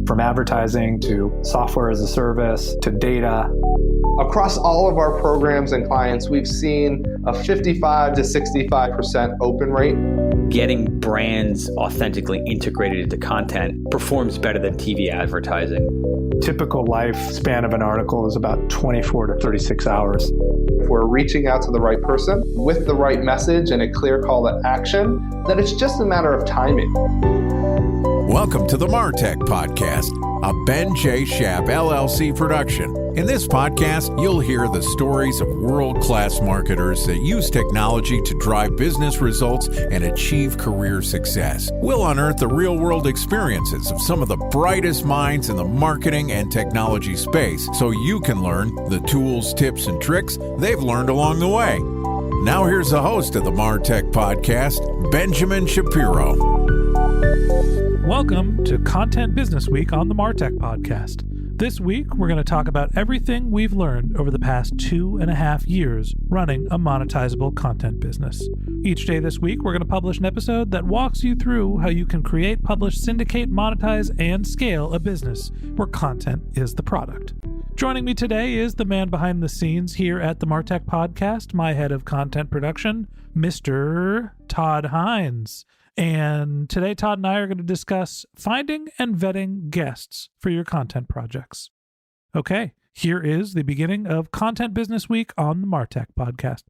From advertising to software as a service to data. Across all of our programs and clients, we've seen a 55 to 65% open rate. Getting brands authentically integrated into content performs better than TV advertising. Typical lifespan of an article is about 24 to 36 hours. If we're reaching out to the right person with the right message and a clear call to action, then it's just a matter of timing. Welcome to the MarTech Podcast, a Ben J. Schaap LLC production. In this podcast, you'll hear the stories of world-class marketers that use technology to drive business results and achieve career success. We'll unearth the real-world experiences of some of the brightest minds in the marketing and technology space so you can learn the tools, tips, and tricks they've learned along the way. Now here's the host of the MarTech Podcast, Benjamin Shapiro. Welcome to Content Business Week on the MarTech Podcast. This week, we're going to talk about everything we've learned over the past 2.5 years running a monetizable content business. Each day this week, we're going to publish an episode that walks you through how you can create, publish, syndicate, monetize, and scale a business where content is the product. Joining me today is the man behind the scenes here at the MarTech Podcast, my head of content production, Mr. Todd Hines. And today, Todd and I are going to discuss finding and vetting guests for your content projects. Okay, here is the beginning of Content Business Week on the MarTech Podcast.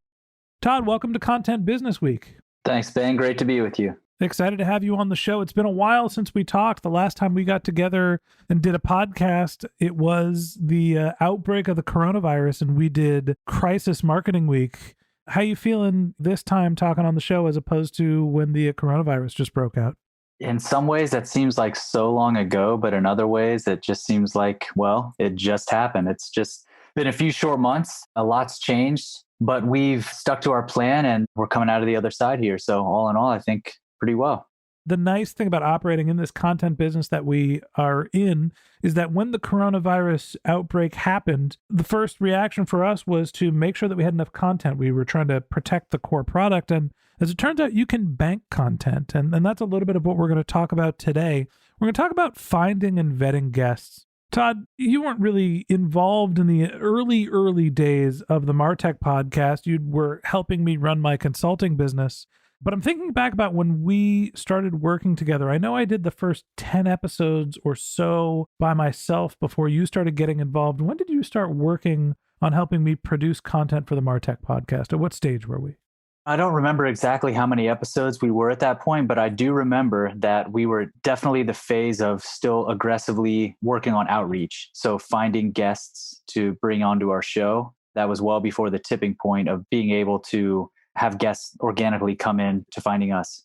Todd, welcome to Content Business Week. Thanks, Ben. Great to be with you. Excited to have you on the show. It's been a while since we talked. The last time we got together and did a podcast, it was the outbreak of the coronavirus, and we did Crisis Marketing Week. How you feeling this time talking on the show as opposed to when the coronavirus just broke out? In some ways, that seems like so long ago, but in other ways, it just seems like, well, it just happened. It's just been a few short months. A lot's changed, but we've stuck to our plan and we're coming out of the other side here. So all in all, I think pretty well. The nice thing about operating in this content business that we are in is that when the coronavirus outbreak happened, the first reaction for us was to make sure that we had enough content. We were trying to protect the core product. And as it turns out, you can bank content. And that's a little bit of what we're going to talk about today. We're going to talk about finding and vetting guests. Todd, you weren't really involved in the early days of the MarTech Podcast. You were helping me run my consulting business. But I'm thinking back about when we started working together. I know I did the first 10 episodes or so by myself before you started getting involved. When did you start working on helping me produce content for the MarTech Podcast? At what stage were we? I don't remember exactly how many episodes we were at that point, but I do remember that we were definitely the phase of still aggressively working on outreach. So finding guests to bring onto our show. That was well before the tipping point of being able to have guests organically come in to finding us.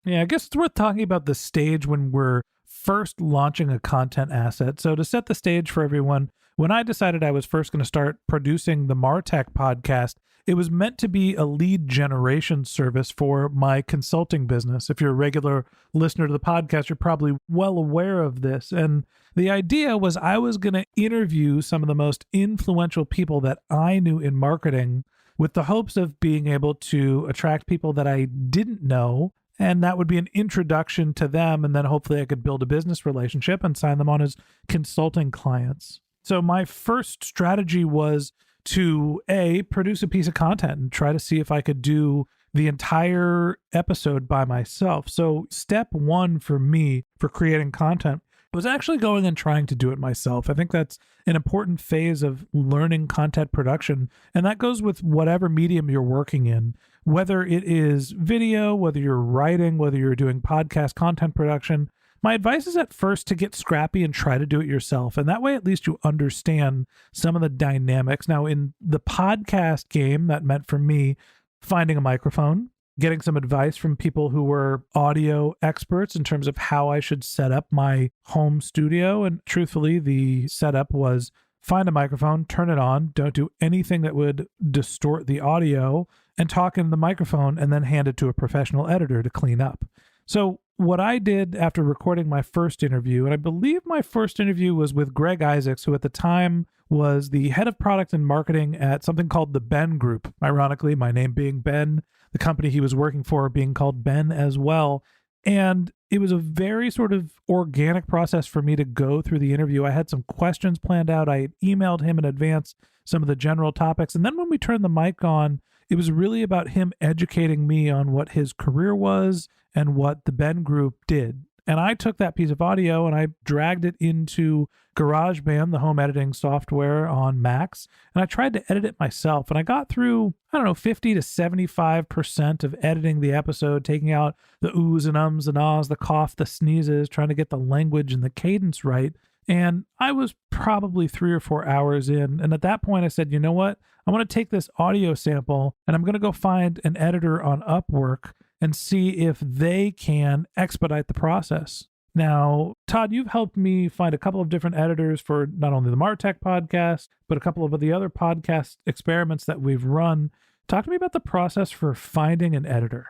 Yeah, I guess it's worth talking about the stage when we're first launching a content asset. So to set the stage for everyone, when I decided I was first going to start producing the MarTech Podcast, it was meant to be a lead generation service for my consulting business. If you're a regular listener to the podcast, you're probably well aware of this. And the idea was I was going to interview some of the most influential people that I knew in marketing with the hopes of being able to attract people that I didn't know, and that would be an introduction to them, and then hopefully I could build a business relationship and sign them on as consulting clients. So my first strategy was to, produce a piece of content and try to see if I could do the entire episode by myself. So step one for me for creating content was actually going and trying to do it myself. I think that's an important phase of learning content production. And that goes with whatever medium you're working in, whether it is video, whether you're writing, whether you're doing podcast content production. My advice is at first to get scrappy and try to do it yourself. And that way, at least you understand some of the dynamics. Now, in the podcast game, that meant for me finding a microphone, getting some advice from people who were audio experts in terms of how I should set up my home studio. And truthfully, the setup was find a microphone, turn it on, don't do anything that would distort the audio, and talk into the microphone, and then hand it to a professional editor to clean up. So what I did after recording my first interview, and I believe my first interview was with Greg Isaacs, who at the time was the head of product and marketing at something called the Ben Group. Ironically, my name being Ben, the company he was working for being called Ben as well. And it was a very sort of organic process for me to go through the interview. I had some questions planned out. I emailed him in advance some of the general topics. And then when we turned the mic on, it was really about him educating me on what his career was and what the Ben Group did. And I took that piece of audio and I dragged it into GarageBand, the home editing software on Macs, and I tried to edit it myself. And I got through, 50 to 75% of editing the episode, taking out the oohs and ums and ahs, the cough, the sneezes, trying to get the language and the cadence right. And I was probably 3 or 4 hours in. And at that point, I said, you know what? I want to take this audio sample and I'm going to go find an editor on Upwork and see if they can expedite the process. Now, Todd, you've helped me find a couple of different editors for not only the Martech podcast, but a couple of the other podcast experiments that we've run. Talk to me about the process for finding an editor.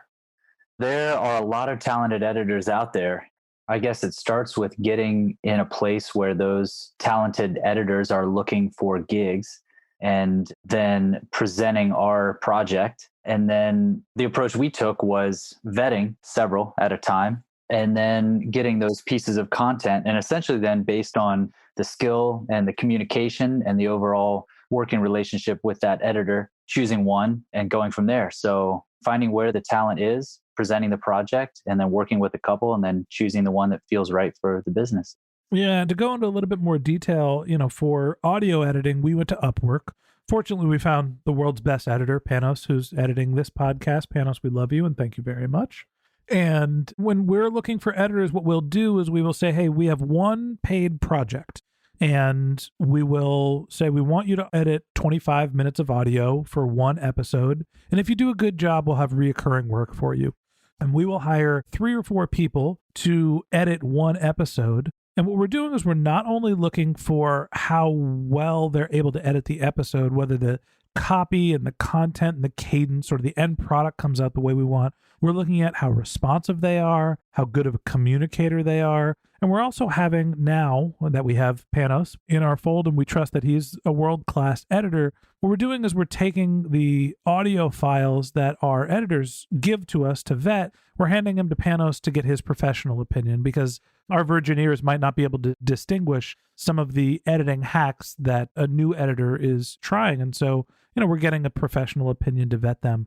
There are a lot of talented editors out there. I guess it starts with getting in a place where those talented editors are looking for gigs and then presenting our project. And then the approach we took was vetting several at a time and then getting those pieces of content. And essentially then based on the skill and the communication and the overall working relationship with that editor, choosing one and going from there. So finding where the talent is, presenting the project, and then working with a couple and then choosing the one that feels right for the business. Yeah, to go into a little bit more detail, for audio editing, we went to Upwork. Fortunately, we found the world's best editor, Panos, who's editing this podcast. Panos, we love you and thank you very much. And when we're looking for editors, what we'll do is we will say, hey, we have one paid project. And we will say, we want you to edit 25 minutes of audio for one episode. And if you do a good job, we'll have reoccurring work for you. And we will hire 3 or 4 people to edit one episode. And what we're doing is we're not only looking for how well they're able to edit the episode, whether the copy and the content and the cadence or the end product comes out the way we want. We're looking at how responsive they are, how good of a communicator they are. And we're also having, now that we have Panos in our fold and we trust that he's a world-class editor, what we're doing is we're taking the audio files that our editors give to us to vet, we're handing them to Panos to get his professional opinion, because our virgin ears might not be able to distinguish some of the editing hacks that a new editor is trying. And so, we're getting a professional opinion to vet them.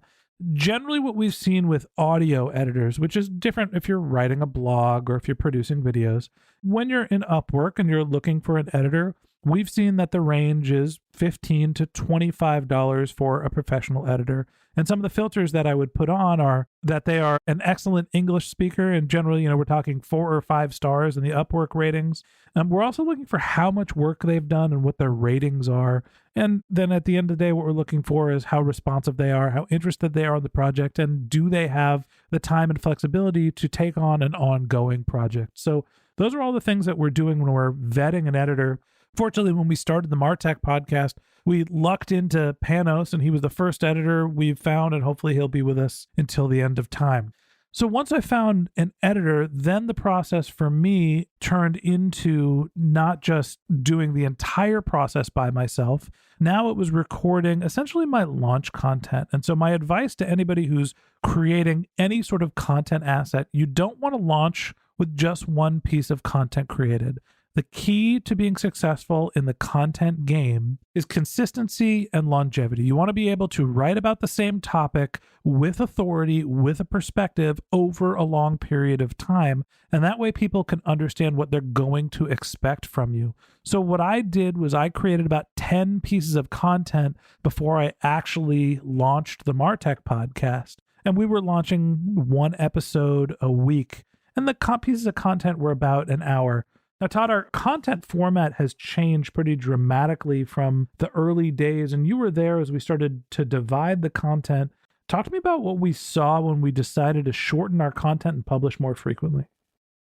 Generally, what we've seen with audio editors, which is different if you're writing a blog or if you're producing videos, when you're in Upwork and you're looking for an editor, we've seen that the range is $15 to $25 for a professional editor. And some of the filters that I would put on are that they are an excellent English speaker. And generally, we're talking 4 or 5 stars in the Upwork ratings. We're also looking for how much work they've done and what their ratings are. And then at the end of the day, what we're looking for is how responsive they are, how interested they are in the project, and do they have the time and flexibility to take on an ongoing project. So those are all the things that we're doing when we're vetting an editor. Fortunately, when we started the Martech podcast, we lucked into Panos, and he was the first editor we've found, and hopefully he'll be with us until the end of time. So once I found an editor, then the process for me turned into not just doing the entire process by myself. Now it was recording essentially my launch content. And so my advice to anybody who's creating any sort of content asset, you don't want to launch with just one piece of content created. The key to being successful in the content game is consistency and longevity. You want to be able to write about the same topic with authority, with a perspective over a long period of time. And that way people can understand what they're going to expect from you. So what I did was I created about 10 pieces of content before I actually launched the Martech podcast. And we were launching one episode a week. And the pieces of content were about an hour. Now, Todd, our content format has changed pretty dramatically from the early days, and you were there as we started to divide the content. Talk to me about what we saw when we decided to shorten our content and publish more frequently.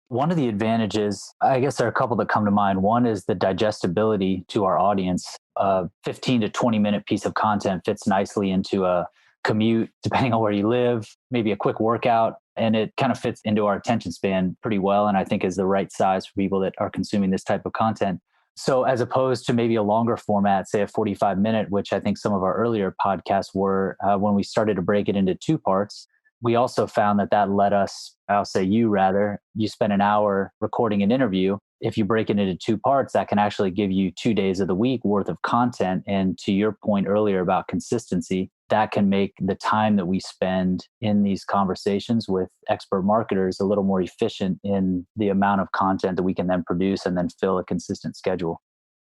One of the advantages, I guess there are a couple that come to mind. One is the digestibility to our audience. A 15 to 20 minute piece of content fits nicely into a commute, depending on where you live, maybe a quick workout. And it kind of fits into our attention span pretty well. And I think is the right size for people that are consuming this type of content. So as opposed to maybe a longer format, say a 45-minute, which I think some of our earlier podcasts were, when we started to break it into 2 parts, we also found that led us, I'll say you spend an hour recording an interview. If you break it into 2 parts, that can actually give you 2 days of the week worth of content. And to your point earlier about consistency, that can make the time that we spend in these conversations with expert marketers a little more efficient in the amount of content that we can then produce and then fill a consistent schedule.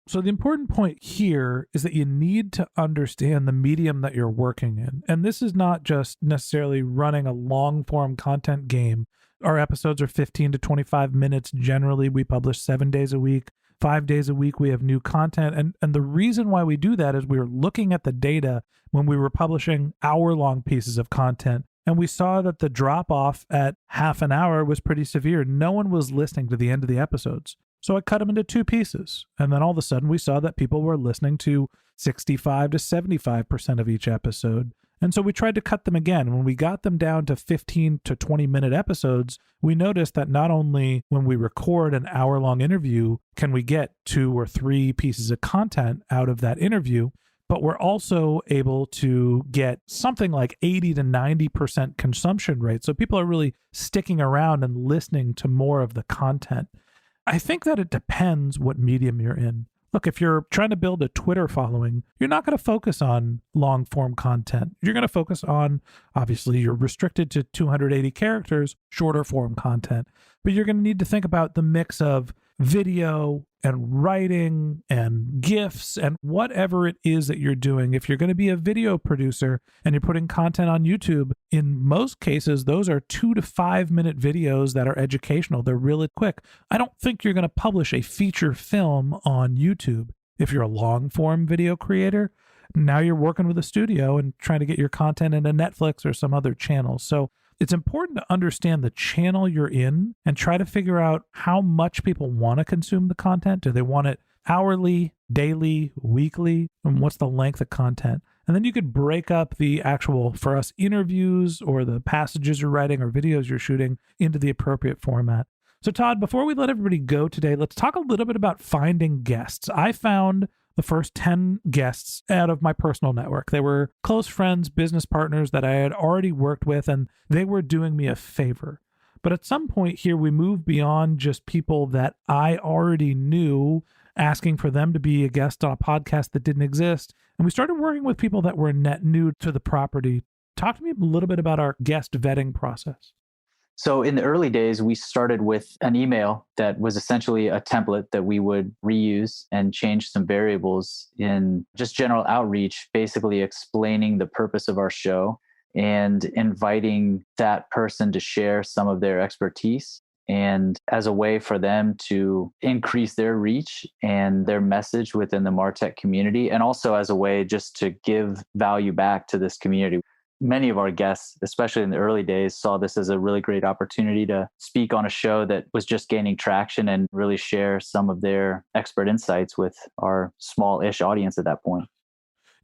So the important point here is that you need to understand the medium that you're working in. And this is not just necessarily running a long form content game. Our episodes are 15 to 25 minutes. Generally, we publish 7 days a week. 5 days a week, we have new content. And the reason why we do that is we were looking at the data when we were publishing hour-long pieces of content. And we saw that the drop-off at half an hour was pretty severe. No one was listening to the end of the episodes. So I cut them into 2 pieces. And then all of a sudden, we saw that people were listening to 65 to 75% of each episode. And so we tried to cut them again. When we got them down to 15 to 20-minute episodes, we noticed that not only when we record an hour-long interview can we get 2 or 3 pieces of content out of that interview, but we're also able to get something like 80 to 90% consumption rate. So people are really sticking around and listening to more of the content. I think that it depends what medium you're in. Look, if you're trying to build a Twitter following, you're not going to focus on long form content. You're going to focus on, obviously, you're restricted to 280 characters, shorter form content. But you're going to need to think about the mix of video and writing and GIFs and whatever it is that you're doing. If you're going to be a video producer and you're putting content on YouTube, in most cases, those are 2 to 5 minute videos that are educational. They're really quick. I don't think you're going to publish a feature film on YouTube. If you're a long form video creator, now you're working with a studio and trying to get your content into Netflix or some other channel. So it's important to understand the channel you're in and try to figure out how much people want to consume the content. Do they want it hourly, daily, weekly? And what's the length of content? And then you could break up the actual, for us, interviews or the passages you're writing or videos you're shooting into the appropriate format. So Todd, before we let everybody go today, let's talk a little bit about finding guests. I found the first 10 guests out of my personal network. They were close friends, business partners that I had already worked with, and they were doing me a favor. But at some point here, we moved beyond just people that I already knew, asking for them to be a guest on a podcast that didn't exist. And we started working with people that were net new to the property. Talk to me a little bit about our guest vetting process. So in the early days, we started with an email that was essentially a template that we would reuse and change some variables in just general outreach, basically explaining the purpose of our show and inviting that person to share some of their expertise, and as a way for them to increase their reach and their message within the MarTech community, and also as a way just to give value back to this community. Many of our guests, especially in the early days, saw this as a really great opportunity to speak on a show that was just gaining traction and really share some of their expert insights with our small-ish audience at that point.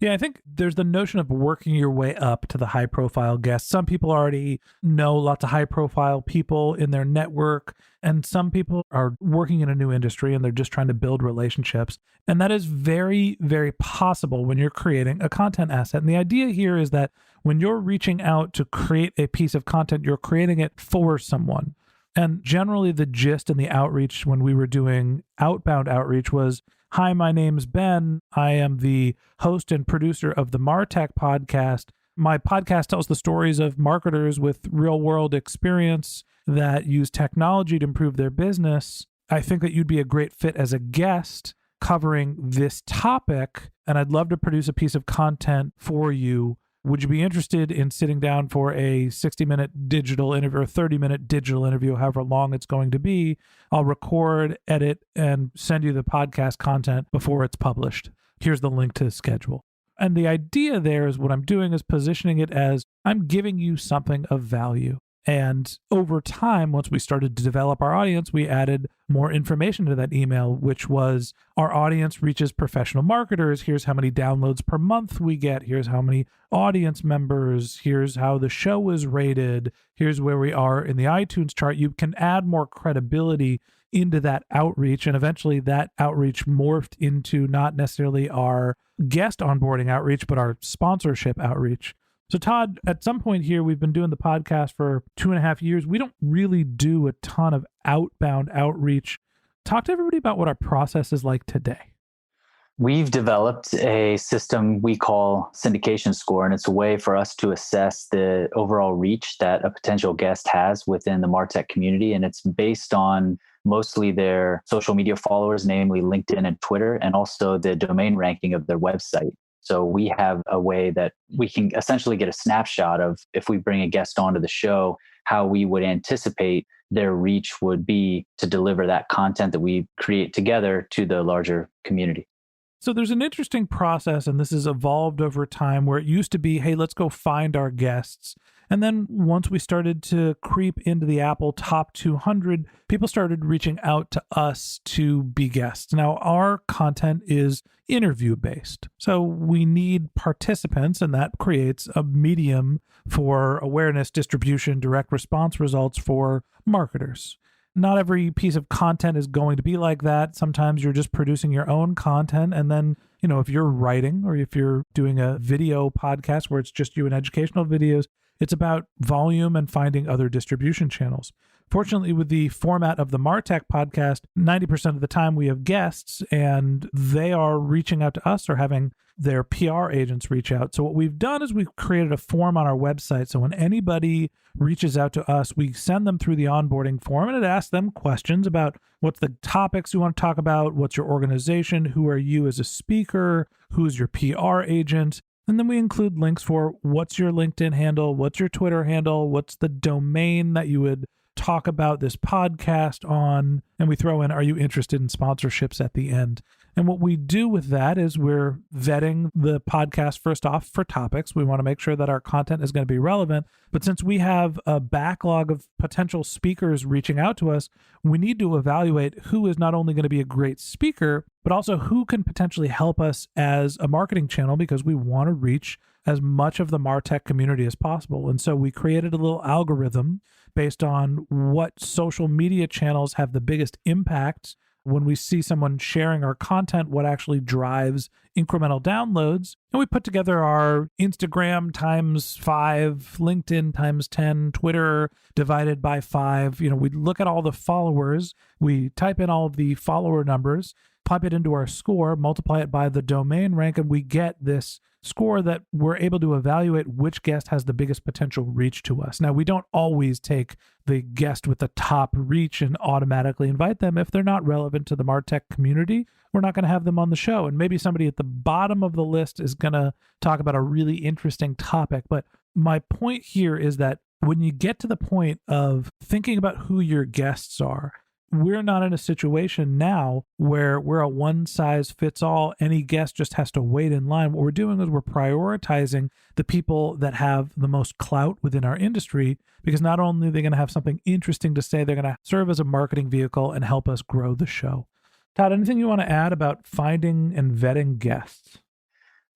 Yeah, I think there's the notion of working your way up to the high-profile guests. Some people already know lots of high-profile people in their network, and some people are working in a new industry and they're just trying to build relationships. And that is very, very possible when you're creating a content asset. And the idea here is that when you're reaching out to create a piece of content, you're creating it for someone. And generally the gist and the outreach when we were doing outbound outreach was, hi, my name's Ben. I am the host and producer of the MarTech podcast. My podcast tells the stories of marketers with real-world experience that use technology to improve their business. I think that you'd be a great fit as a guest covering this topic, and I'd love to produce a piece of content for you. Would you be interested in sitting down for a 60-minute digital interview or 30-minute digital interview, however long it's going to be? I'll record, edit, and send you the podcast content before it's published. Here's the link to the schedule. And the idea there is what I'm doing is positioning it as I'm giving you something of value. And over time, once we started to develop our audience, we added more information to that email, which was our audience reaches professional marketers. Here's how many downloads per month we get. Here's how many audience members. Here's how the show is rated. Here's where we are in the iTunes chart. You can add more credibility into that outreach. And eventually that outreach morphed into not necessarily our guest onboarding outreach, but our sponsorship outreach. So Todd, at some point here, we've been doing the podcast for 2.5 years. We don't really do a ton of outbound outreach. Talk to everybody about what our process is like today. We've developed a system we call Syndication Score, and it's a way for us to assess the overall reach that a potential guest has within the MarTech community. And it's based on mostly their social media followers, namely LinkedIn and Twitter, and also the domain ranking of their website. So we have a way that we can essentially get a snapshot of, if we bring a guest onto the show, how we would anticipate their reach would be to deliver that content that we create together to the larger community. So there's an interesting process, and this has evolved over time, where it used to be, hey, let's go find our guests. And then once we started to creep into the Apple top 200, people started reaching out to us to be guests. Now, our content is interview-based, so we need participants, and that creates a medium for awareness, distribution, direct response results for marketers. Not every piece of content is going to be like that. Sometimes you're just producing your own content. And then, if you're writing or if you're doing a video podcast where it's just you and educational videos, it's about volume and finding other distribution channels. Fortunately, with the format of the MarTech podcast, 90% of the time we have guests and they are reaching out to us or having their PR agents reach out. So what we've done is we've created a form on our website. So when anybody reaches out to us, we send them through the onboarding form, and it asks them questions about what's the topics you want to talk about, what's your organization, who are you as a speaker, who's your PR agent. And then we include links for what's your LinkedIn handle, what's your Twitter handle, what's the domain that you would talk about this podcast on, and we throw in, are you interested in sponsorships at the end? And what we do with that is we're vetting the podcast first off for topics. We want to make sure that our content is going to be relevant. But since we have a backlog of potential speakers reaching out to us, we need to evaluate who is not only going to be a great speaker, but also who can potentially help us as a marketing channel, because we want to reach as much of the MarTech community as possible. And so we created a little algorithm based on what social media channels have the biggest impact. When we see someone sharing our content, what actually drives incremental downloads. And we put together our Instagram times 5, LinkedIn times 10, Twitter divided by 5. We look at all the followers, we type in all of the follower numbers, pipe it into our score, multiply it by the domain rank, and we get this score that we're able to evaluate which guest has the biggest potential reach to us. Now, we don't always take the guest with the top reach and automatically invite them. If they're not relevant to the MarTech community, we're not going to have them on the show. And maybe somebody at the bottom of the list is going to talk about a really interesting topic. But my point here is that when you get to the point of thinking about who your guests are, we're not in a situation now where we're a one-size-fits-all. Any guest just has to wait in line. What we're doing is we're prioritizing the people that have the most clout within our industry, because not only are they going to have something interesting to say, they're going to serve as a marketing vehicle and help us grow the show. Todd, anything you want to add about finding and vetting guests?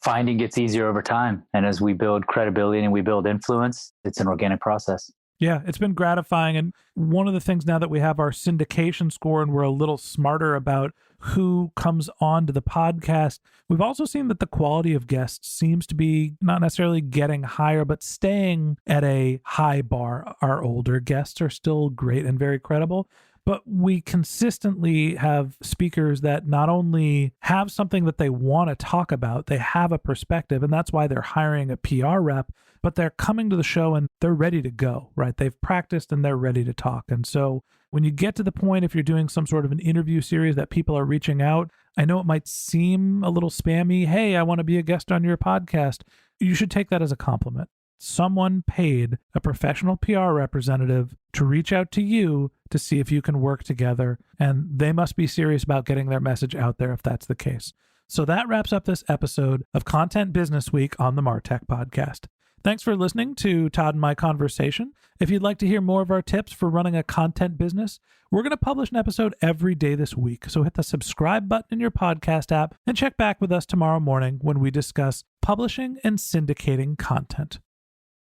Finding gets easier over time. And as we build credibility and we build influence, it's an organic process. Yeah, it's been gratifying. And one of the things now that we have our syndication score and we're a little smarter about who comes on to the podcast, we've also seen that the quality of guests seems to be not necessarily getting higher, but staying at a high bar. Our older guests are still great and very credible. But we consistently have speakers that not only have something that they want to talk about, they have a perspective, and that's why they're hiring a PR rep, but they're coming to the show and they're ready to go, right? They've practiced and they're ready to talk. And so when you get to the point, if you're doing some sort of an interview series that people are reaching out, I know it might seem a little spammy. Hey, I want to be a guest on your podcast. You should take that as a compliment. Someone paid a professional PR representative to reach out to you to see if you can work together, and they must be serious about getting their message out there if that's the case. So that wraps up this episode of Content Business Week on the MarTech podcast. Thanks for listening to Todd and my conversation. If you'd like to hear more of our tips for running a content business, we're going to publish an episode every day this week. So hit the subscribe button in your podcast app and check back with us tomorrow morning when we discuss publishing and syndicating content.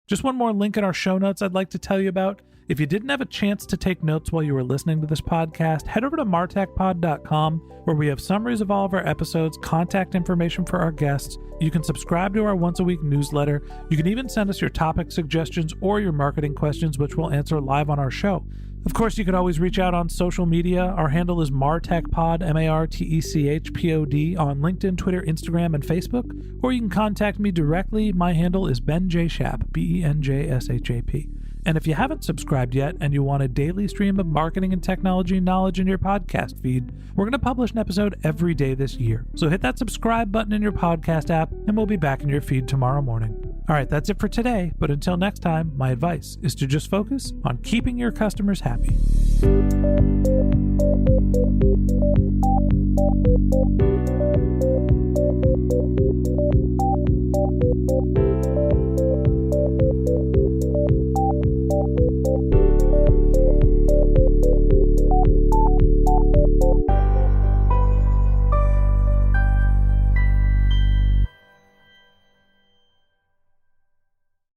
Just one more link in our show notes I'd like to tell you about. If you didn't have a chance to take notes while you were listening to this podcast, head over to martechpod.com, where we have summaries of all of our episodes, contact information for our guests. You can subscribe to our once-a-week newsletter. You can even send us your topic suggestions or your marketing questions, which we'll answer live on our show. Of course, you could always reach out on social media. Our handle is MarTechPod, MarTechPod, on LinkedIn, Twitter, Instagram, and Facebook. Or you can contact me directly. My handle is Ben J. Shap, BenJShap. And if you haven't subscribed yet and you want a daily stream of marketing and technology knowledge in your podcast feed, we're going to publish an episode every day this year. So hit that subscribe button in your podcast app, and we'll be back in your feed tomorrow morning. All right, that's it for today. But until next time, my advice is to just focus on keeping your customers happy.